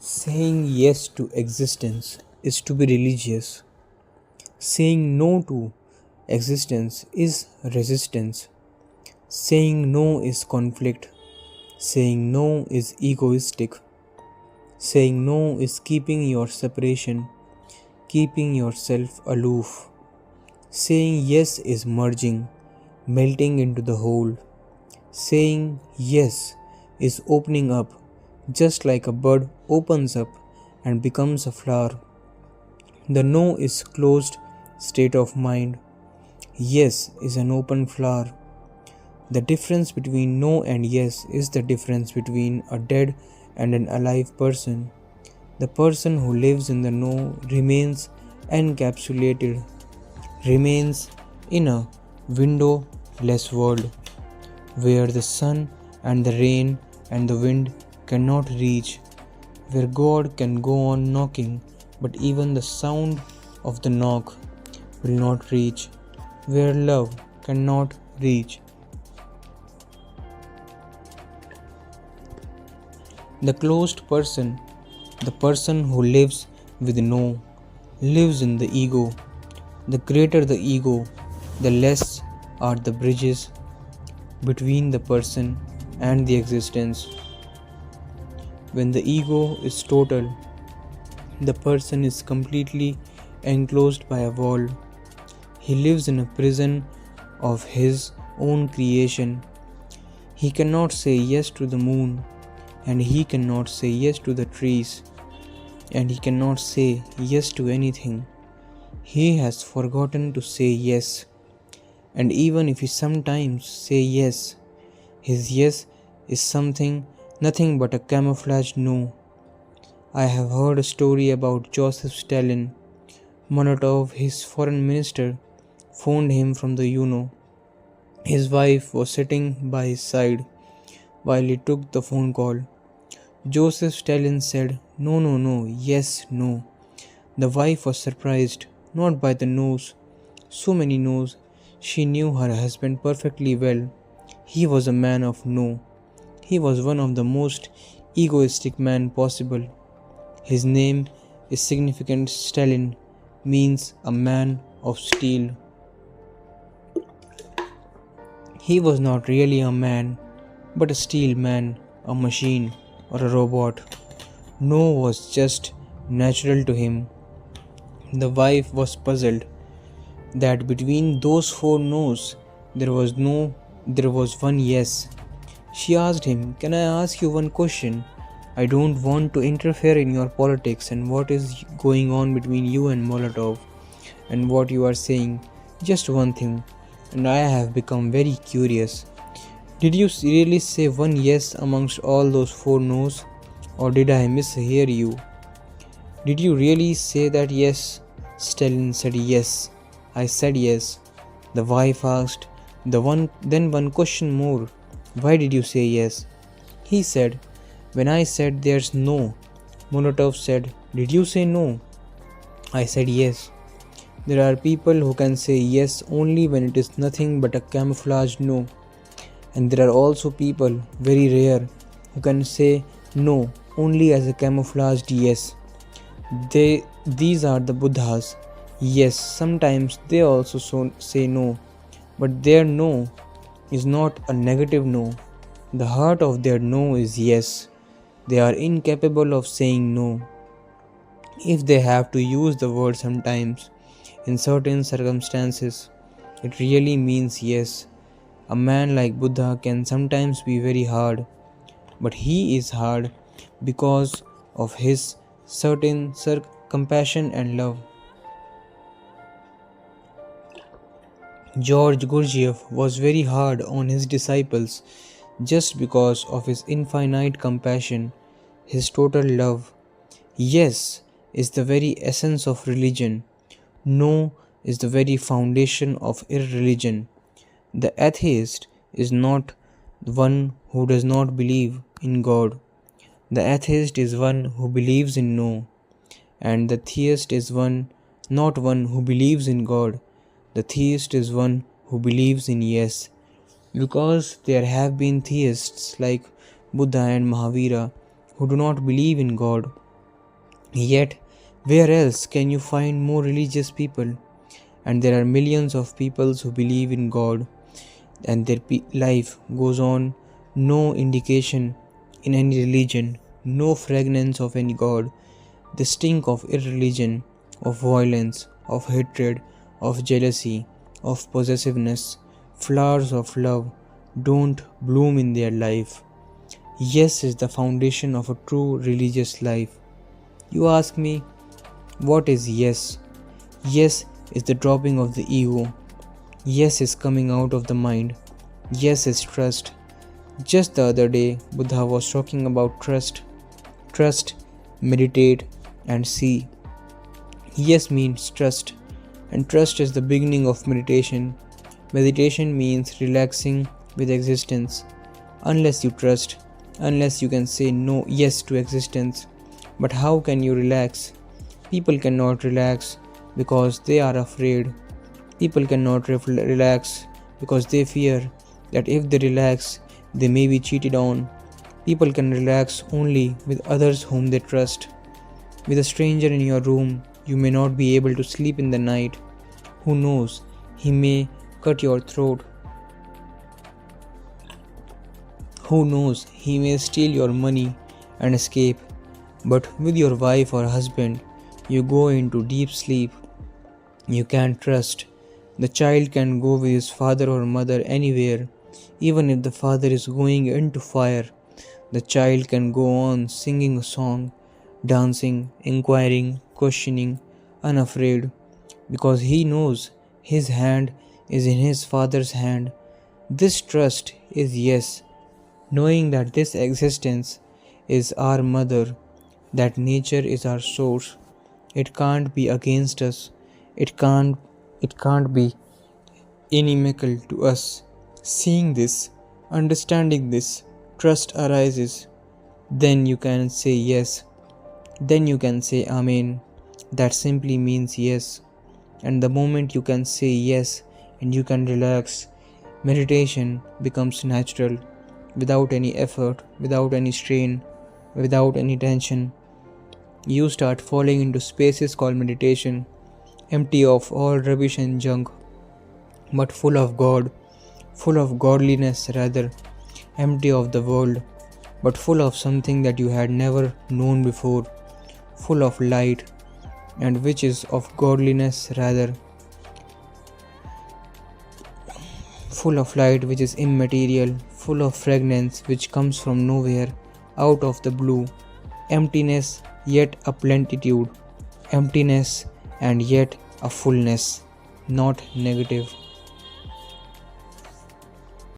Saying yes to existence is to be religious. Saying no to existence is resistance. Saying no is conflict. Saying no is egoistic. Saying no is keeping your separation, keeping yourself aloof. Saying yes is merging, melting into the whole. Saying yes is opening up, just like a bud opens up and becomes a flower. The no is closed state of mind. Yes is an open flower. The difference between no and yes is the difference between a dead and an alive person. The person who lives in the no remains encapsulated, remains in a windowless world where the sun and the rain and the wind cannot reach, where God can go on knocking, but even the sound of the knock will not reach, where love cannot reach. The closed person, the person who lives with no, lives in the ego. The greater the ego, the less are the bridges between the person and the existence. When the ego is total, the person is completely enclosed by a wall. He lives in a prison of his own creation. He cannot say yes to the moon, and he cannot say yes to the trees, and he cannot say yes to anything. He has forgotten to say yes, and even if he sometimes say yes, his yes is nothing but a camouflage no. I have heard a story about Joseph Stalin. Molotov, his foreign minister, phoned him from the UNO. His wife was sitting by his side while he took the phone call. Joseph Stalin said, "No, no, no, yes, no." The wife was surprised, not by the no's. So many no's. She knew her husband perfectly well. He was a man of no. He was one of the most egoistic men possible. His name is significant. Stalin means a man of steel. He was not really a man, but a steel man, a machine, or a robot. No was just natural to him. The wife was puzzled that between those four no's there was one yes. She asked him, "Can I ask you one question? I don't want to interfere in your politics and what is going on between you and Molotov and what you are saying. Just one thing, and I have become very curious. Did you really say one yes amongst all those four no's, or did I mishear you? Did you really say that yes?" Stalin said yes. I said yes. The wife asked, Then one question more. Why did you say yes?" He said, "When I said there's no." Molotov said, "Did you say no?" I said yes. There are people who can say yes only when it is nothing but a camouflage no. And there are also people, very rare, who can say no only as a camouflaged yes. These are the Buddhas. Yes, sometimes they also say no, but their no is not a negative no. The heart of their no is yes. They are incapable of saying no. If they have to use the word sometimes, in certain circumstances, it really means yes. A man like Buddha can sometimes be very hard, but he is hard because of his certain compassion and love. George Gurdjieff was very hard on his disciples just because of his infinite compassion, his total love. Yes is the very essence of religion. No is the very foundation of irreligion. The atheist is not one who does not believe in God. The atheist is one who believes in no, and the theist is not one who believes in God. The theist is one who believes in yes. Because there have been theists like Buddha and Mahavira who do not believe in God. Yet, where else can you find more religious people? And there are millions of people who believe in God, and their life goes on. No indication in any religion, no fragrance of any God. The stink of irreligion, of violence, of hatred, of jealousy, of possessiveness, flowers of love don't bloom in their life. Yes is the foundation of a true religious life. You ask me, what is yes? Yes is the dropping of the ego. Yes is coming out of the mind. Yes is trust. Just the other day, Buddha was talking about trust. Trust, meditate, and see. Yes means trust, and trust is the beginning of meditation. Meditation means relaxing with existence. Unless you trust, unless you can say no, yes to existence. But how can you relax? People cannot relax because they are afraid. People cannot relax because they fear that if they relax, they may be cheated on. People can relax only with others whom they trust. With a stranger in your room, you may not be able to sleep in the night. Who knows? He may cut your throat. Who knows? He may steal your money and escape. But with your wife or husband, you go into deep sleep. You can't trust. The child can go with his father or mother anywhere. Even if the father is going into fire, the child can go on singing a song, dancing, inquiring, questioning, unafraid, because he knows his hand is in his father's hand. This trust is yes, knowing that this existence is our mother, that nature is our source. It can't be against us. It can't be inimical to us. Seeing this, understanding this, trust arises. Then you can say yes. Then you can say Amen. That simply means yes. And the moment you can say yes and you can relax, meditation becomes natural, without any effort, without any strain, without any tension. You start falling into spaces called meditation, empty of all rubbish and junk, but full of God, full of godliness rather, empty of the world, but full of something that you had never known before, full of light, and which is of godliness rather, full of light which is immaterial, full of fragrance which comes from nowhere, out of the blue, emptiness yet a plenitude, emptiness and yet a fullness, not negative.